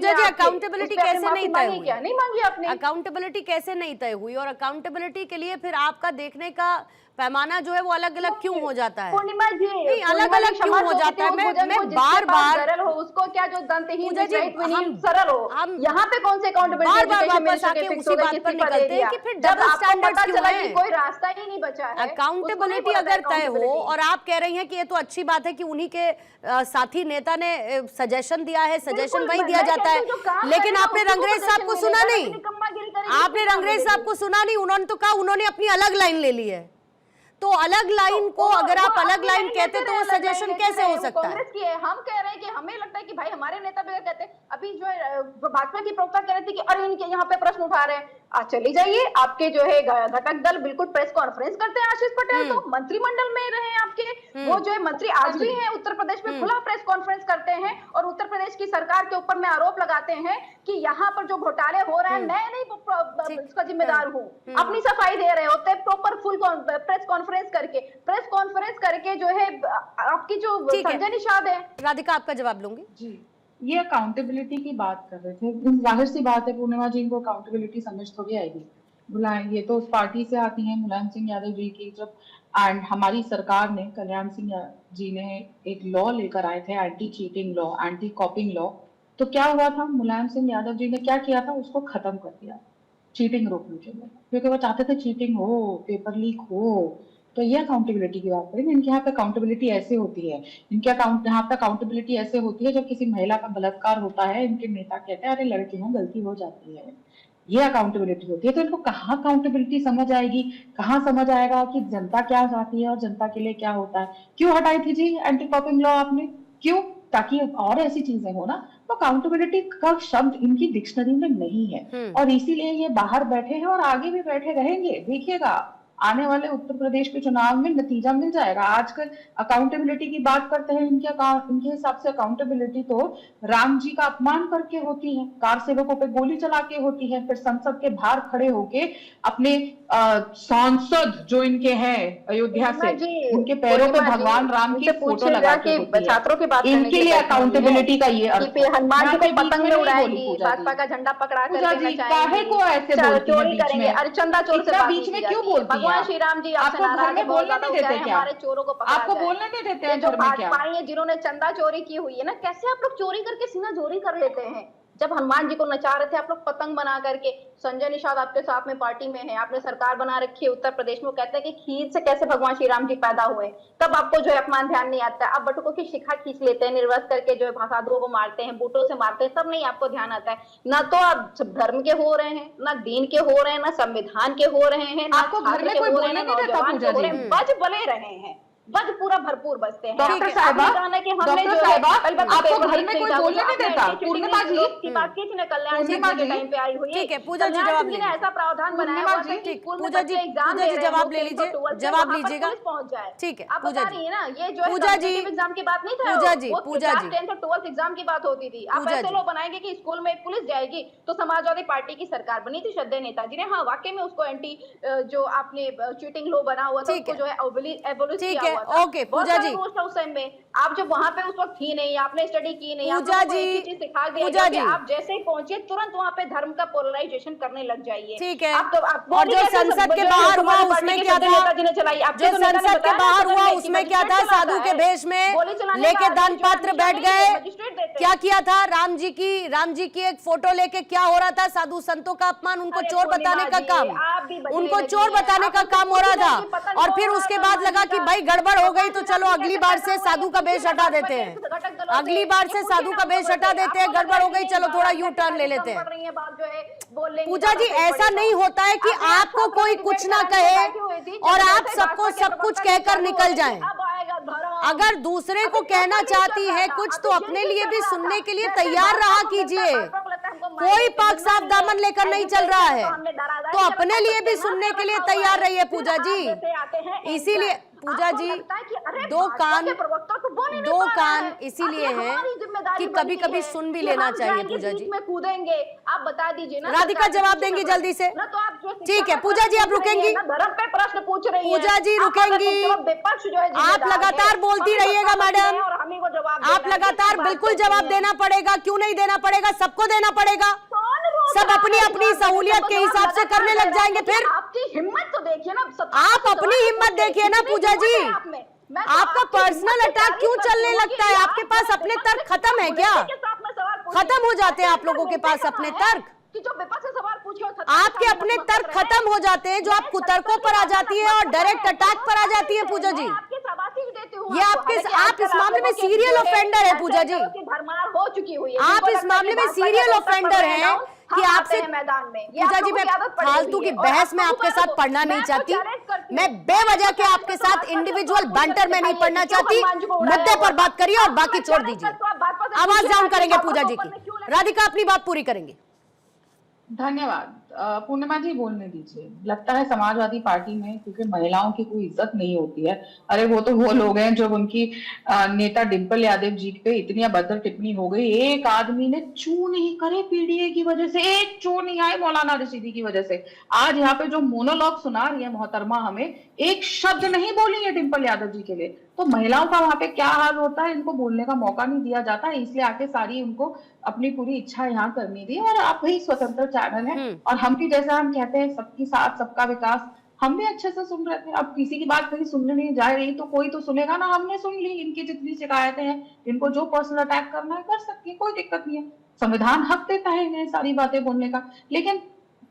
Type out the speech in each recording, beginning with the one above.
पूजा जी accountability कैसे नहीं तय हुई? क्या नहीं मांगी आपने? अकाउंटेबिलिटी कैसे नहीं तय हुई? और अकाउंटेबिलिटी के लिए फिर आपका देखने का पैमाना जो है वो अलग अलग क्यों हो जाता है? पूर्णिमा जी नहीं, अलग अलग क्यों हो जाता है? मैं बार बार सरल हो उसको क्या जो दंतहीन हम सरल हो, हम यहाँ पे कौन से अकाउंटेबिलिटी बार बार वापस आके उसी बात पर निकलते हैं कि फिर डबल स्टैंडर्ड क्यों है? कोई रास्ता ही नहीं बचा है। अकाउंटेबिलिटी अगर तय हो और आप कह रही हैं कि ये तो अच्छी बात है कि उन्हीं के साथी नेता ने सजेशन दिया है, सजेशन वही दिया जाता है, लेकिन आपने रंगरेज साहब को सुना नहीं, आपने रंगरेज साहब को सुना नहीं। उन्होंने तो कहा उन्होंने अपनी अलग लाइन ले ली है, तो अलग लाइन को अगर आप अलग लाइन कहते तो वो सजेशन कैसे हो सकता है? कांग्रेस की है, हम कह रहे हैं कि हमें लगता है कि भाई हमारे नेता भी कहते हैं, अभी जो है भाजपा की प्रवक्ता कह रही थी कि अरे इनके यहाँ पे प्रश्न उठा रहे हैं। आज चली जाइए, आपके जो है घटक दल बिल्कुल प्रेस कॉन्फ्रेंस करते हैं। आशीष पटेल तो मंत्रिमंडल में रहे आपके, वो जो है मंत्री आज भी हैं उत्तर प्रदेश में, खुला प्रेस कॉन्फ्रेंस करते हैं और उत्तर प्रदेश की सरकार के ऊपर में आरोप लगाते हैं कि यहाँ पर जो घोटाले हो रहे हैं मैं नहीं इसका जिम्मेदार हूँ। अपनी सफाई दे रहे होते हैं प्रॉपर फुल प्रेस कॉन्फ्रेंस करके जो है आपकी जो संजय निषाद है। राधिका आपका जवाब लूंगी जी। ये अकाउंटेबिलिटी की बात कर रहे थे, जाहिर सी बात है पूर्णिमा जी इनको अकाउंटेबिलिटी समझ थोड़ी आएगी। ये तो उस पार्टी से आती हैं मुलायम सिंह यादव जी की, जब एंड हमारी सरकार ने कल्याण सिंह जी ने एक लॉ लेकर आए थे, anti cheating law, anti कॉपिंग law. तो क्या हुआ था, मुलायम सिंह यादव जी ने क्या किया था, उसको खत्म कर दिया चीटिंग रोकने के लिए, क्योंकि वो चाहते थे चीटिंग हो, पेपर लीक हो। तो ये अकाउंटेबिलिटी की बात करें, इनके यहाँ पे अकाउंटेबिलिटी ऐसे होती है, इनके यहाँ पे अकाउंटेबिलिटी ऐसे होती है जब किसी महिला का बलात्कार होता है, इनके नेता कहते हैं अरे लड़के हैं गलती हो जाती है, ये अकाउंटेबिलिटी होती है। तो इनको कहाँ अकाउंटेबिलिटी समझ आएगी, कहाँ समझ आएगा कि जनता क्या चाहती है और जनता के लिए क्या होता है। क्यों हटाई थी जी एंटी कॉपिंग लॉ आपने, क्यों? ताकि और ऐसी चीजें हो ना। तो अकाउंटेबिलिटी का शब्द इनकी डिक्शनरी में नहीं है और इसीलिए ये बाहर बैठे हैं और आगे भी बैठे रहेंगे। देखिएगा आने वाले उत्तर प्रदेश के चुनाव में नतीजा मिल जाएगा। आजकल अकाउंटेबिलिटी की बात करते हैं, इनके हिसाब से अकाउंटेबिलिटी तो राम जी का अपमान करके होती है, कार सेवकों पे गोली चला के होती है, फिर संसद के बाहर खड़े होके अपने सांसद जो इनके हैं अयोध्या से, उनके पैरों पे भगवान राम की फोटो लगा के छात्रों की बात, इनके लिए अकाउंटेबिलिटी का ये हनुमान जी को पतंग में उड़ाएगी, भाजपा का झंडा पकड़ा कर काहे को ऐसे बोलती है, अरे चंदा चोर से बीच में क्यों बोलती है? श्री राम जी आपको घर में बोलने नहीं देते क्या? हमारे चोरों को पकड़ा आपको बोलने नहीं देते हैं? जो भाजपाई है जिन्होंने चंदा चोरी की हुई है ना, कैसे आप लोग चोरी करके सीना चोरी कर लेते हैं? जब हनुमान जी को नचा रहे थे आप लोग पतंग बना करके, संजय निषाद आपके साथ में पार्टी में है, आपने सरकार बना रखी है उत्तर प्रदेश में, कहते हैं कि खीर से कैसे भगवान श्री राम जी पैदा हुए, तब आपको जो है अपमान ध्यान नहीं आता है। आप बटुकों की शिखा खींच लेते हैं, निर्वस्त्र करके जो है साधुओं को मारते हैं, बूटों से मारते हैं, सब नहीं आपको ध्यान आता है। ना तो आप धर्म के हो रहे हैं, ना दीन के हो रहे हैं, ना संविधान के हो रहे हैं, आपको घर में कोई बोलने नहीं देता पूजा जी, बज बले रहे हैं, बज पूरा भरपूर बजते हैं। डॉक्टर साहिबा, डॉक्टर साहिबा, आपको घर में कोई बोलने नहीं देता? पूर्णिमा जी की बात की थी ना, कल्याण सिंह के टाइम पे आई हुई है। ठीक है, पूजा जी जवाब लीजिए। ऐसा प्रावधान बनाया हुआ था कि पूजा जी जवाब ले लीजिए, जवाब लीजिएगा। पहुंच जाए। ठीक है, आप बता रही है ना, ये जो पूजा जी एग्जाम की बात नहीं था, पूजा जी 10th और 12th एग्जाम की बात होती थी। आप ऐसे लोग बनाएंगे कि स्कूल में पुलिस जाएगी, तो समाजवादी पार्टी की सरकार बनी थी श्रद्धेय नेताजी ने, हाँ वाकई में उसको एंटी जो आपने चीटिंग लॉ बना हुआ था उसको जो है एबोलिश किया हुआ था। ओके पूजा जी, उस टाइम में आप जब वहां पे उस वक्त थी नहीं, आपने स्टडी की नहीं, पूजा जी सिखा दिया कि आप जैसे ही पहुंचे तुरंत वहां पे धर्म का पोलराइजेशन करने लग जाइए। ठीक है, और जो संसद के बाहर हुआ उसमें क्या था, जो संसद के बाहर हुआ उसमें क्या था, साधु के भेष में लेके दान पात्र बैठ गए, क्या किया था, राम जी की एक फोटो लेके क्या हो रहा था, साधु संतों का अपमान, उनको चोर बताने का काम, उनको चोर बताने का काम हो रहा था। और फिर उसके बाद लगा कि भाई गड़बड़ हो गई तो चलो अगली बार से साधु का भेष हटा देते हैं, अगली बार से साधु का भेष हटा देते हैं, गड़बड़ हो गई चलो थोड़ा यू टर्न ले लेते हैं। पूजा जी ऐसा नहीं होता है कि आपको कोई कुछ ना कहे और आप सबको सब कुछ कहकर निकल जाएं। अगर दूसरे को कहना चाहती है कुछ तो अपने लिए भी सुनने के लिए तैयार रहा कीजिए। कोई पक्ष आप दामन लेकर नहीं चल रहा है तो अपने लिए भी सुनने के लिए तैयार रहिए पूजा जी। इसीलिए पूजा जी, दो कान इसीलिए हैं कि कभी कभी सुन भी लेना चाहिए। पूजा जी में कूदेंगे, आप बता दीजिए ना। राधिका जवाब देंगी जल्दी से। ठीक है पूजा जी, आप रुकेंगी? धर्म पे प्रश्न पूछ रही है पूजा जी रुकेंगी? विपक्ष जो है आप लगातार बोलती रहिएगा मैडम, और हम ही को जवाब आप लगातार बिल्कुल जवाब देना पड़ेगा। क्यों नहीं देना पड़ेगा? सबको देना पड़ेगा। सब अपनी अपनी सहूलियत के हिसाब से करने लग जाएंगे। फिर आपकी हिम्मत तो देखिए ना। आप अपनी हिम्मत देखिए ना पूजा जी। आपका पर्सनल अटैक क्यों चलने लगता है? आपके पास अपने तर्क खत्म है क्या? खत्म हो जाते हैं आप लोगों के पास अपने तर्क? कि जो विपक्ष से सवाल पूछे आपके अपने तर्क खत्म हो जाते हैं, जो आप कुतर्कों पर आ जाती है और डायरेक्ट अटैक पर आ जाती है। पूजा जी ये आप इस मामले में सीरियल ऑफेंडर है। पूजा जी हो चुकी हुई है, आप इस मामले में सीरियल ऑफेंडर हैं कि आपसे मैदान में। पूजा जी मैं फालतू की बहस में आपके साथ पढ़ना नहीं चाहती। मैं बेवजह के आपके साथ इंडिविजुअल बैंटर में नहीं पढ़ना चाहती। मुद्दे पर बात करिए और बाकी छोड़ दीजिए। आवाज डाउन करेंगे पूजा जी की। राधिका अपनी बात पूरी करेंगी। धन्यवाद। पूर्णिमा जी बोलने दीजिए। लगता है समाजवादी पार्टी में क्योंकि महिलाओं की कोई इज्जत नहीं होती है। अरे वो तो वो लोग हैं जब उनकी नेता डिंपल यादव जी पे इतनी अभद्र टिप्पणी हो गई, एक आदमी ने चू नहीं करे पीडीए की वजह से, एक चू नहीं आए मौलाना रशीदी की वजह से। आज यहाँ पे जो मोनोलॉग सुना रही है मोहतरमा, हमें एक शब्द नहीं बोली है डिंपल यादव जी के लिए। तो महिलाओं का वहां पे क्या हाल होता है, इनको बोलने का मौका नहीं दिया जाता है, इसलिए आके सारी उनको अपनी पूरी इच्छा यहाँ करनी दी। और आप ही स्वतंत्र चैनल है और हम भी जैसा हम कहते हैं सबकी साथ सबका विकास, हम भी अच्छे से सुन रहे थे। अब किसी की बात कहीं सुनने नहीं जा रही तो कोई तो सुनेगा ना। हमने सुन ली, इनकी जितनी शिकायतें हैं, इनको जो पर्सनल अटैक करना है कर सकती है, कोई दिक्कत नहीं है। संविधान हक देता है इन्हें सारी बातें बोलने का, लेकिन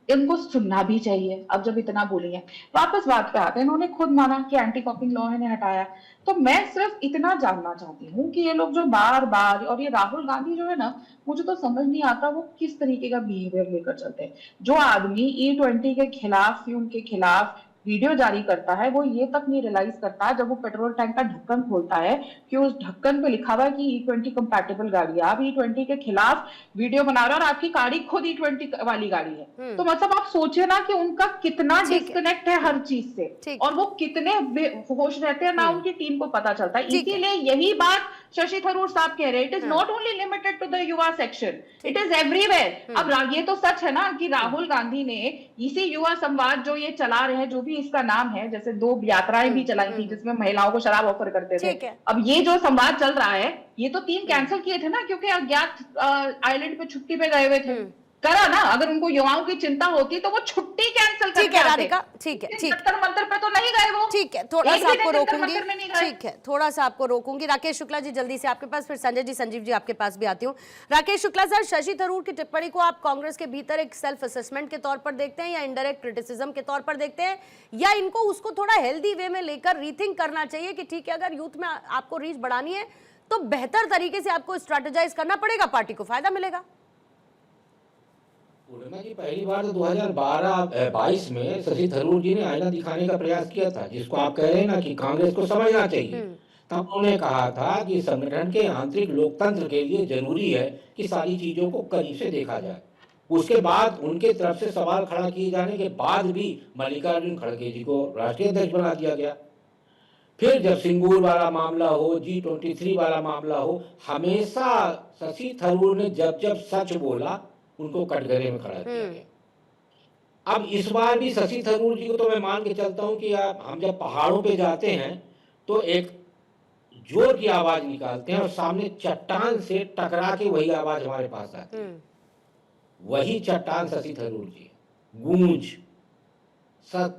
इनको सुनना भी चाहिए। अब जब इतना बोली है, वापस बात पे आते हैं। इन्होंने खुद माना कि एंटी कॉपिंग लॉ इन्हें हटाया। तो मैं सिर्फ इतना जानना चाहती हूँ कि ये लोग जो बार बार, और ये राहुल गांधी जो है ना, मुझे तो समझ नहीं आता वो किस तरीके का बिहेवियर लेकर चलते हैं। जो आदमी E20 के खिलाफ, फ्यूम के खिलाफ वीडियो जारी करता है, वो ये तक नहीं रियलाइज करता जब वो पेट्रोल टैंक का ढक्कन खोलता है कि उस ढक्कन पे लिखा हुआ है कि E20 कंपैटिबल गाड़ी है। आप E20 के खिलाफ वीडियो बना रहे हो और आपकी गाड़ी खुद E20 वाली गाड़ी है। तो मतलब आप सोचिए ना कि उनका कितना डिस्कनेक्ट है हर चीज से, और वो कितने होश रहते हैं ना, उनकी टीम को पता चलता है। इसीलिए यही बात शशि थरूर साहब कह रहे हैं, it is not only limited to the युवा सेक्शन, इट इज एवरीवेयर। अब ये तो सच है ना कि राहुल गांधी ने इसी युवा संवाद जो ये चला रहे हैं, जो भी इसका नाम है, जैसे 2 यात्राएं भी चलाई थी जिसमें महिलाओं को शराब ऑफर करते थे। अब ये जो संवाद चल रहा है, ये तो 3 कैंसिल किए थे ना, क्योंकि अज्ञात आइलैंड पे छुट्टी पे गए हुए थे। करा ना, अगर उनको युवाओं की चिंता होती तो वो छुट्टी कैंसिल करके आते। ठीक है राधिका, ठीक है, ठीक है। मंत्र पे तो नहीं गए वो। ठीक है, थोड़ा सा आपको रोकूंगी। ठीक है, थोड़ा सा आपको रोकूंगी। राकेश शुक्ला जी जल्दी से आपके पास, फिर संजय जी, संजीव जी आपके पास भी आती हूँ। राकेश शुक्ला सर, शशि थरूर की टिप्पणी को आप कांग्रेस के भीतर एक सेल्फ असेसमेंट के तौर पर देखते हैं या इनडायरेक्ट क्रिटिसिज्म के तौर पर देखते हैं, या इनको उसको थोड़ा हेल्दी वे में लेकर रीथिंक करना चाहिए कि ठीक है, अगर यूथ में आपको रीच बढ़ानी है तो बेहतर तरीके से आपको स्ट्रेटेजाइज करना पड़ेगा, पार्टी को फायदा मिलेगा? पूर्णिमा जी, पहली बार तो 2022 में शशि थरूर जी ने आईना दिखाने का प्रयास किया था, जिसको आप कह रहे हैं ना कि कांग्रेस को समझना चाहिए। तब उन्होंने कहा था कि संगठन के आंतरिक लोकतंत्र के लिए जरूरी है कि सारी चीजों को करीब से देखा जाए। उसके बाद उनके तरफ से सवाल खड़ा किए जाने के बाद भी मल्लिकार्जुन खड़गे जी को राष्ट्रीय अध्यक्ष बना दिया गया। फिर जब सिंगूर वाला मामला हो, G23 वाला मामला हो, हमेशा शशि थरूर ने जब जब सच बोला उनको कटघरे में खड़ा किया गया। अब इस बार भी शशि थरूर जी को तो मैं मान के चलता हूं कि हम जब पहाड़ों पे जाते हैं तो एक जोर की आवाज निकालते हैं और सामने चट्टान से टकरा के वही आवाज हमारे पास आती है। वही चट्टान शशि थरूर जी, गूंज।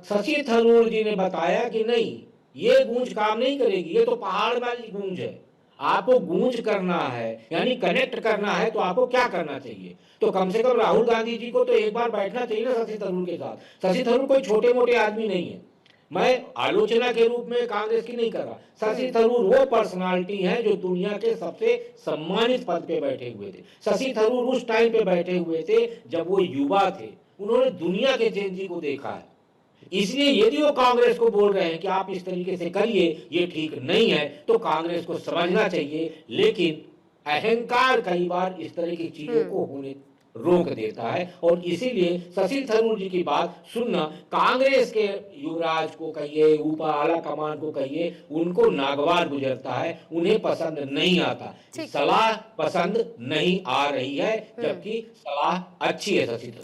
शशि थरूर जी ने बताया कि नहीं, ये गूंज काम नहीं करेगी, ये तो पहाड़ वाली गूंज है। आपको गूंज करना है, यानी कनेक्ट करना है, तो आपको क्या करना चाहिए? तो कम से कम राहुल गांधी जी को तो एक बार बैठना चाहिए ना शशि थरूर के साथ। शशि थरूर कोई छोटे मोटे आदमी नहीं है। मैं आलोचना के रूप में कांग्रेस की नहीं कर रहा। शशि थरूर वो पर्सनालिटी है जो दुनिया के सबसे सम्मानित पद पे बैठे हुए थे। शशि थरूर उस टाइम पे बैठे हुए थे जब वो युवा थे, उन्होंने दुनिया के चेंज को देखा है। इसलिए यदि वो कांग्रेस को बोल रहे हैं कि आप इस तरीके से करिए, ये ठीक नहीं है, तो कांग्रेस को समझना चाहिए। लेकिन अहंकार कई बार इस तरह की चीजों को होने रोक देता है। और इसीलिए शशि थरूर जी की बात सुनना कांग्रेस के युवराज को कहिए, ऊपर आला कमान को कहिए, उनको नागवार गुजरता है, उन्हें पसंद नहीं आता। सलाह पसंद नहीं आ रही है, जबकि सलाह अच्छी है शशि थरूर।